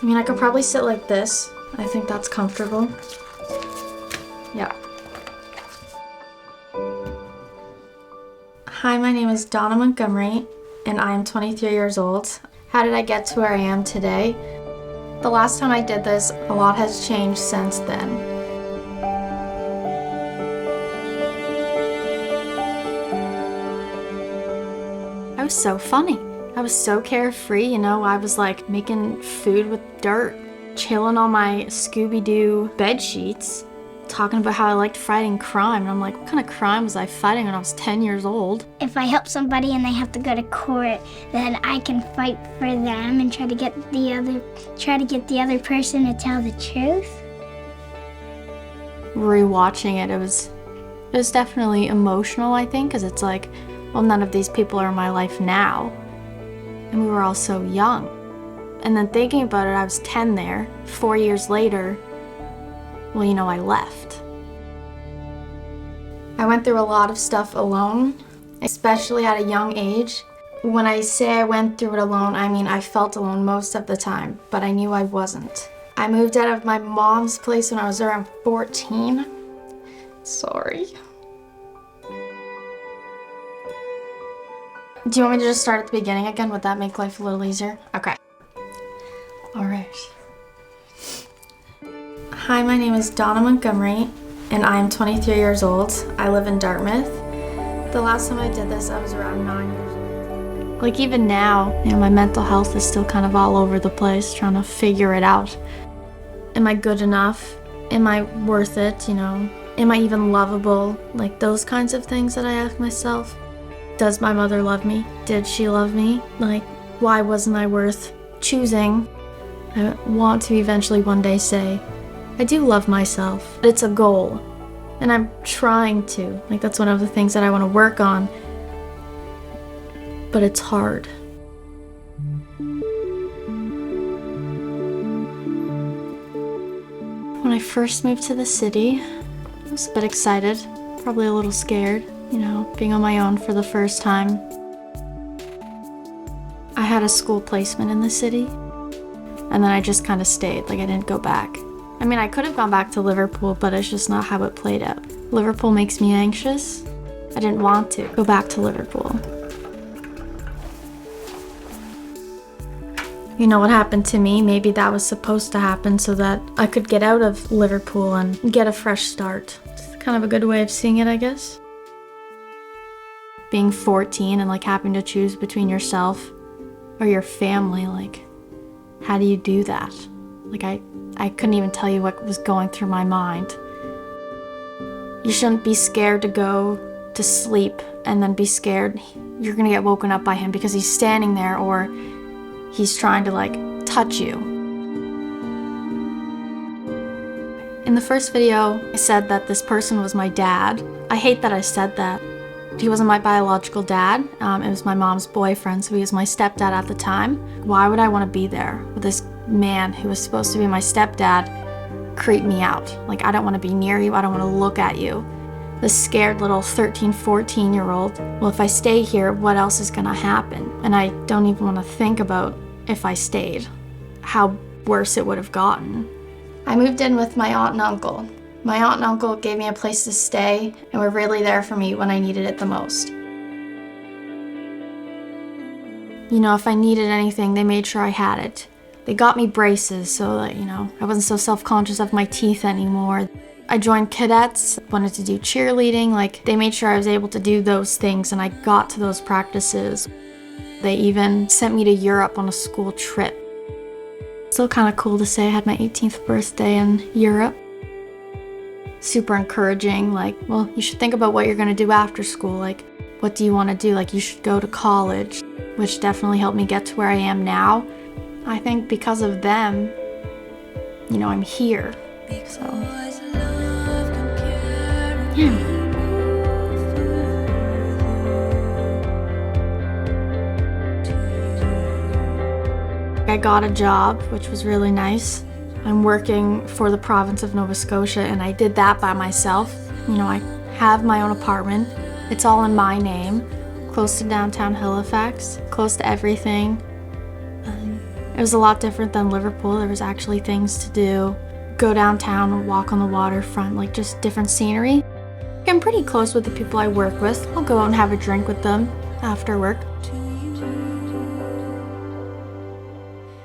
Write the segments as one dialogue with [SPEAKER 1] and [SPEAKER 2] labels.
[SPEAKER 1] I mean, I could probably sit like this. I think that's comfortable. Yeah. Hi, my name is Donna Montgomery, and I am 23 years old. How did I get to where I am today? The last time I did this, a lot has changed since then. I was so funny. I was so carefree, you know. I was like making food with dirt, chilling on my Scooby-Doo bed sheets, talking about how I liked fighting crime. And I'm like, what kind of crime was I fighting when I was 10 years old?
[SPEAKER 2] If I help somebody and they have to go to court, then I can fight for them and try to get the other person to tell the truth.
[SPEAKER 1] Rewatching it, it was definitely emotional, I think, because it's like, well, none of these people are in my life now. And we were all so young. And then thinking about it, I was 10 there. 4 years later, well, you know, I left. I went through a lot of stuff alone, especially at a young age. When I say I went through it alone, I mean I felt alone most of the time, but I knew I wasn't. I moved out of my mom's place when I was around 14. Sorry. Do you want me to just start at the beginning again? Would that make life a little easier? Okay. All right. Hi, my name is Donna Montgomery, and I am 23 years old. I live in Dartmouth. The last time I did this, I was around 9 years old. Like even now, you know, my mental health is still kind of all over the place, trying to figure it out. Am I good enough? Am I worth it, you know? Am I even lovable? Like those kinds of things that I ask myself. Does my mother love me? Did she love me? Like, why wasn't I worth choosing? I want to eventually one day say, I do love myself. It's a goal, and I'm trying to. Like, that's one of the things that I want to work on, but it's hard. When I first moved to the city, I was a bit excited, probably a little scared. You know, being on my own for the first time. I had a school placement in the city, and then I just kind of stayed, like I didn't go back. I mean, I could have gone back to Liverpool, but it's just not how it played out. Liverpool makes me anxious. I didn't want to go back to Liverpool. You know what happened to me? Maybe that was supposed to happen so that I could get out of Liverpool and get a fresh start. It's kind of a good way of seeing it, I guess. Being 14 and like having to choose between yourself or your family, like, how do you do that? Like, I couldn't even tell you what was going through my mind. You shouldn't be scared to go to sleep and then be scared you're gonna get woken up by him because he's standing there or he's trying to like touch you. In the first video, I said that this person was my dad. I hate that I said that. He wasn't my biological dad. It was my mom's boyfriend, so he was my stepdad at the time. Why would I want to be there with this man who was supposed to be my stepdad creep me out? Like, I don't want to be near you. I don't want to look at you. This scared little 13, 14-year-old. Well, if I stay here, what else is going to happen? And I don't even want to think about if I stayed, how worse it would have gotten. I moved in with my aunt and uncle. My aunt and uncle gave me a place to stay and were really there for me when I needed it the most. You know, if I needed anything, they made sure I had it. They got me braces so that, you know, I wasn't so self-conscious of my teeth anymore. I joined cadets, wanted to do cheerleading. Like, they made sure I was able to do those things and I got to those practices. They even sent me to Europe on a school trip. Still kind of cool to say I had my 18th birthday in Europe. Super encouraging, like, well, you should think about what you're gonna do after school. Like, what do you want to do? Like, you should go to college, which definitely helped me get to where I am now. I think because of them, you know, I'm here, so. Yeah. I got a job, which was really nice. I'm working for the province of Nova Scotia, and I did that by myself. You know, I have my own apartment. It's all in my name, close to downtown Halifax, close to everything. It was a lot different than Liverpool. There was actually things to do. Go downtown and walk on the waterfront, like just different scenery. I'm pretty close with the people I work with. I'll go out and have a drink with them after work.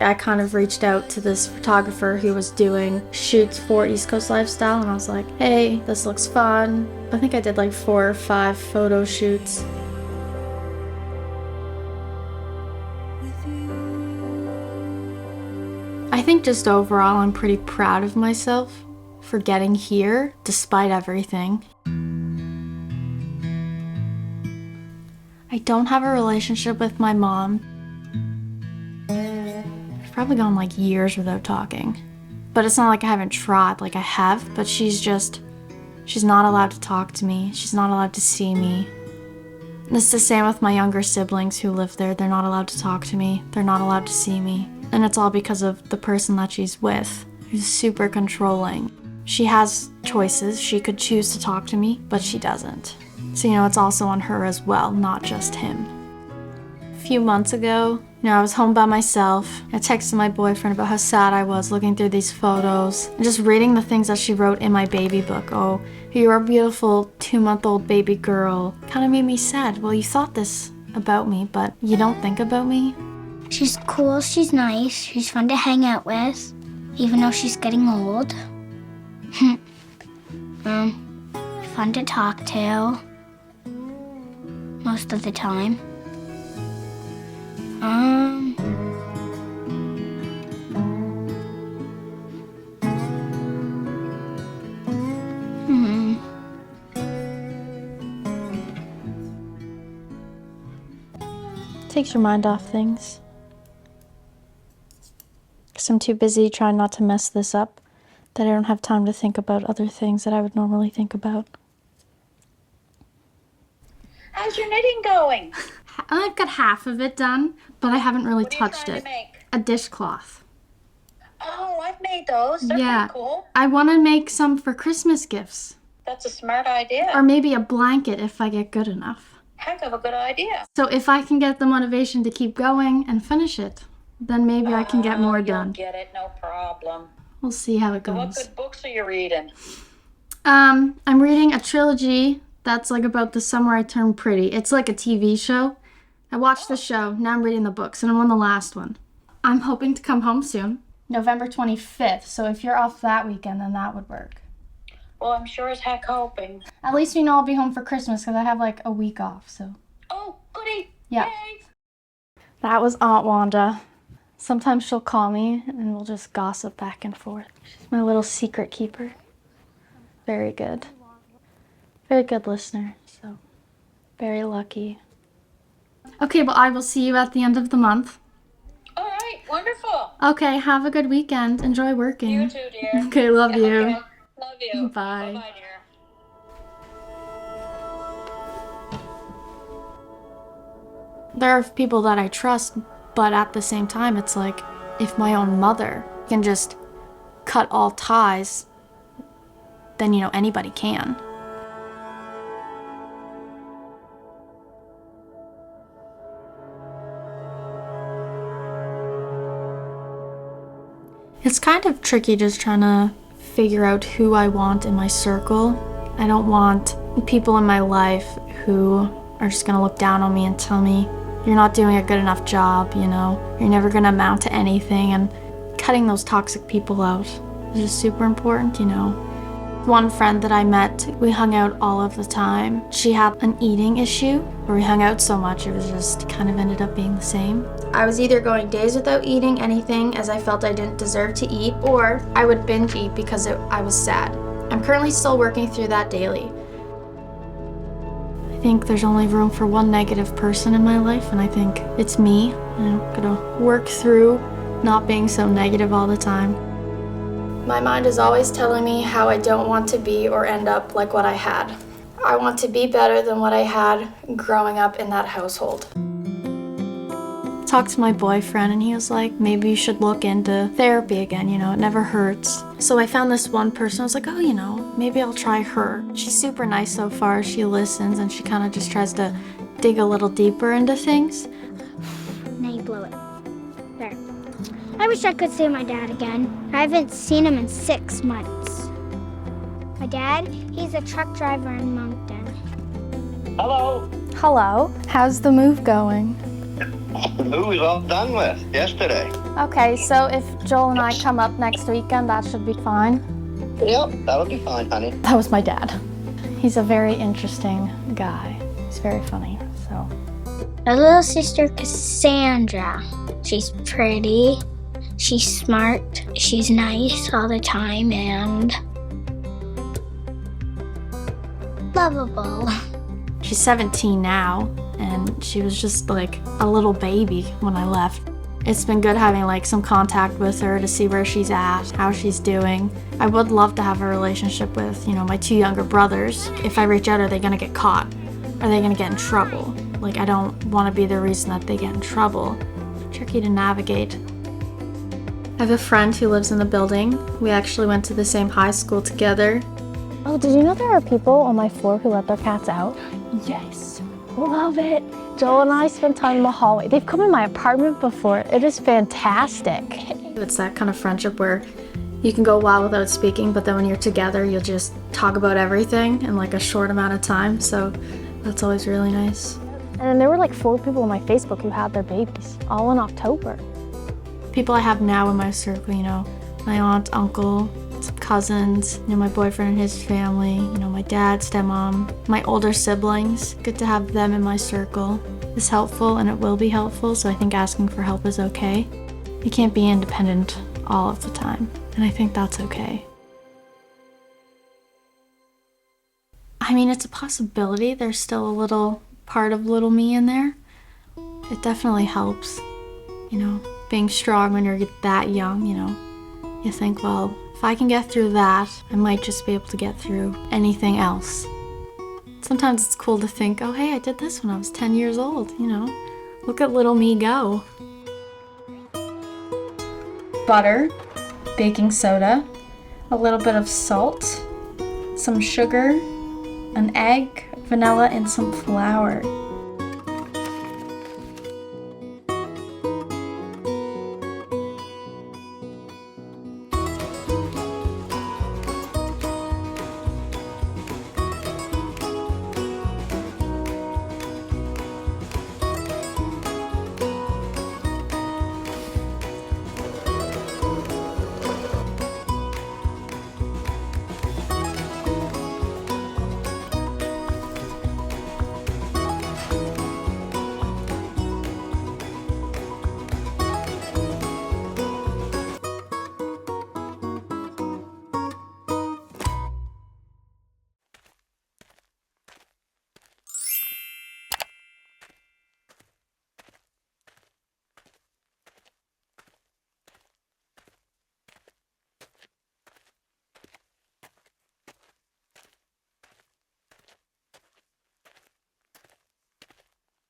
[SPEAKER 1] I kind of reached out to this photographer who was doing shoots for East Coast Lifestyle, and I was like, hey, this looks fun. I think I did like 4 or 5 photo shoots. I think just overall I'm pretty proud of myself for getting here despite everything. I don't have a relationship with my mom. I've probably gone like years without talking. But it's not like I haven't tried, like I have, but she's not allowed to talk to me. She's not allowed to see me. And it's the same with my younger siblings who live there. They're not allowed to talk to me. They're not allowed to see me. And it's all because of the person that she's with, who's super controlling. She has choices. She could choose to talk to me, but she doesn't. So, it's also on her as well, not just him. A few months ago, I was home by myself. I texted my boyfriend about how sad I was looking through these photos and just reading the things that she wrote in my baby book. Oh, you're a beautiful 2-month-old baby girl. Kind of made me sad. Well, you thought this about me, but you don't think about me?
[SPEAKER 2] She's cool, she's nice, she's fun to hang out with, even though she's getting old. Fun to talk to, most of the time.
[SPEAKER 1] Takes your mind off things. Because I'm too busy trying not to mess this up that I don't have time to think about other things that I would normally think about.
[SPEAKER 3] How's your knitting going?
[SPEAKER 1] I've got half of it done, but I haven't really
[SPEAKER 3] What are you
[SPEAKER 1] touched
[SPEAKER 3] trying
[SPEAKER 1] it.
[SPEAKER 3] to make?
[SPEAKER 1] A dishcloth.
[SPEAKER 3] Oh, I've made those. They're
[SPEAKER 1] Yeah.
[SPEAKER 3] pretty cool.
[SPEAKER 1] I want to make some for Christmas gifts.
[SPEAKER 3] That's a smart idea.
[SPEAKER 1] Or maybe a blanket if I get good enough.
[SPEAKER 3] Heck of a good idea.
[SPEAKER 1] So if I can get the motivation to keep going and finish it, then maybe I can get more done.
[SPEAKER 3] You'll get it, no problem.
[SPEAKER 1] We'll see how it
[SPEAKER 3] So what
[SPEAKER 1] goes.
[SPEAKER 3] good books are you reading?
[SPEAKER 1] I'm reading a trilogy that's like about the summer I turned pretty. It's like a TV show. I watched the show, now I'm reading the books, and I'm on the last one. I'm hoping to come home soon, November 25th, so if you're off that weekend, then that would work.
[SPEAKER 3] Well, I'm sure as heck hoping.
[SPEAKER 1] At least we know I'll be home for Christmas because I have like a week off, so.
[SPEAKER 3] Oh, goody.
[SPEAKER 1] Yeah.
[SPEAKER 3] Yay.
[SPEAKER 1] That was Aunt Wanda. Sometimes she'll call me and we'll just gossip back and forth. She's my little secret keeper. Very good. Very good listener, so very lucky. Okay, well, I will see you at the end of the month.
[SPEAKER 3] All right, wonderful.
[SPEAKER 1] Okay, have a good weekend. Enjoy working.
[SPEAKER 3] You too, dear.
[SPEAKER 1] Okay, love you.
[SPEAKER 3] Okay. Love you.
[SPEAKER 1] Bye.
[SPEAKER 3] Bye-bye, dear.
[SPEAKER 1] There are people that I trust, but at the same time, it's like if my own mother can just cut all ties, then, anybody can. It's kind of tricky just trying to figure out who I want in my circle. I don't want people in my life who are just gonna look down on me and tell me, you're not doing a good enough job, you're never gonna amount to anything, and cutting those toxic people out is just super important, One friend that I met, we hung out all of the time. She had an eating issue where we hung out so much, it was just kind of ended up being the same. I was either going days without eating anything as I felt I didn't deserve to eat, or I would binge eat because I was sad. I'm currently still working through that daily. I think there's only room for one negative person in my life, and I think it's me. I'm gonna work through not being so negative all the time. My mind is always telling me how I don't want to be or end up like what I had. I want to be better than what I had growing up in that household. I talked to my boyfriend and he was like, maybe you should look into therapy again, it never hurts. So I found this one person, I was like, oh, maybe I'll try her. She's super nice so far, she listens and she kind of just tries to dig a little deeper into things.
[SPEAKER 2] Now you blow it. There. I wish I could see my dad again. I haven't seen him in 6 months. My dad, he's a truck driver in Moncton.
[SPEAKER 4] Hello.
[SPEAKER 1] Hello. How's the move going?
[SPEAKER 4] The move was all done with yesterday.
[SPEAKER 1] Okay, so if Joel and I come up next weekend, that should be fine.
[SPEAKER 4] Yep, that'll be fine, honey.
[SPEAKER 1] That was my dad. He's a very interesting guy. He's very funny, so.
[SPEAKER 2] My little sister, Cassandra. She's pretty, she's smart, she's nice all the time, and lovable.
[SPEAKER 1] She's 17 now, and she was just like a little baby when I left. It's been good having like some contact with her to see where she's at, how she's doing. I would love to have a relationship with, my 2 younger brothers. If I reach out, are they gonna get caught? Are they gonna get in trouble? Like, I don't wanna be the reason that they get in trouble. Tricky to navigate. I have a friend who lives in the building. We actually went to the same high school together. Oh, did you know there are people on my floor who let their cats out? Yes, love it. Joel and I spend time in the hallway. They've come in my apartment before. It is fantastic. It's that kind of friendship where you can go a while without speaking, but then when you're together, you'll just talk about everything in like a short amount of time. So that's always really nice. And then there were like 4 people on my Facebook who had their babies, all in October. People I have now in my circle, my aunt, uncle, some cousins, my boyfriend and his family, my dad, stepmom, my older siblings. Good to have them in my circle. It's helpful and it will be helpful, so I think asking for help is okay. You can't be independent all of the time, and I think that's okay. I mean, it's a possibility. There's still a little part of little me in there. It definitely helps, being strong when you're that young, You think, well, if I can get through that, I might just be able to get through anything else. Sometimes it's cool to think, oh, hey, I did this when I was 10 years old, Look at little me go. Butter, baking soda, a little bit of salt, some sugar, an egg, vanilla, and some flour.